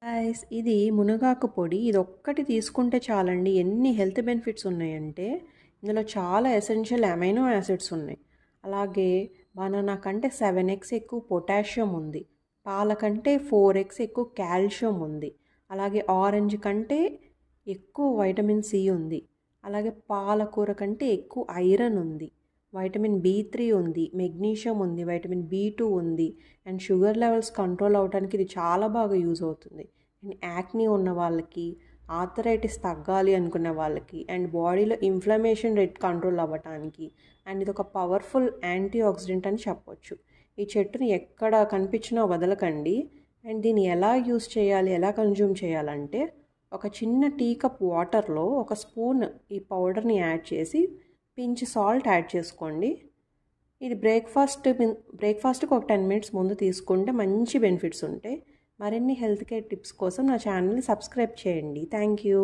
Guys ఇది మునగాకు పొడి. ఇదొక్కటి తీసుకుంటే చాలండి. ఎన్ని హెల్త్ బెనిఫిట్స్ ఉన్నాయంటే ఇందులో చాలా ఎసెన్షియల్ అమైనో యాసిడ్స్ ఉన్నాయి. అలాగే బనానా కంటే 7x ఎక్కువ పొటాషియం ఉంది. పాల కంటే 4x ఎక్కువ కాల్షియం ఉంది. అలాగే ఆరెంజ్ కంటే ఎక్కువ వైటమిన్ సి ఉంది. అలాగే పాలకూర కంటే ఎక్కువ ఐరన్ ఉంది. వైటమిన్ బి3 ఉంది, మెగ్నీషియం ఉంది, వైటమిన్ బి2 ఉంది. అండ్ షుగర్ లెవెల్స్ కంట్రోల్ అవ్వడానికి ఇది చాలా బాగా యూజ్ అవుతుంది. అండ్ యాక్నీ ఉన్న వాళ్ళకి, ఆర్థరైటిస్ తగ్గాలి అనుకునే వాళ్ళకి, అండ్ బాడీలో ఇన్ఫ్లమేషన్ రేట్ కంట్రోల్ అవ్వటానికి, అండ్ ఇది ఒక పవర్ఫుల్ యాంటీ ఆక్సిడెంట్ అని చెప్పొచ్చు. ఈ చెట్టుని ఎక్కడ కనిపించినా వదలకండి. అండ్ దీన్ని ఎలా యూజ్ చేయాలి, ఎలా కన్జ్యూమ్ చేయాలంటే ఒక చిన్న టీ కప్ వాటర్లో ఒక స్పూన్ ఈ పౌడర్ని యాడ్ చేసి పించ్ సాల్ట్ యాడ్ చేసుకోండి. ఇది బ్రేక్ఫాస్ట్కి ఒక 10 మినిట్స్ ముందు తీసుకుంటే మంచి బెనిఫిట్స్ ఉంటాయి. మరిన్ని హెల్త్ కేర్ టిప్స్ కోసం నా ఛానల్ని సబ్స్క్రైబ్ చేయండి. Thank you.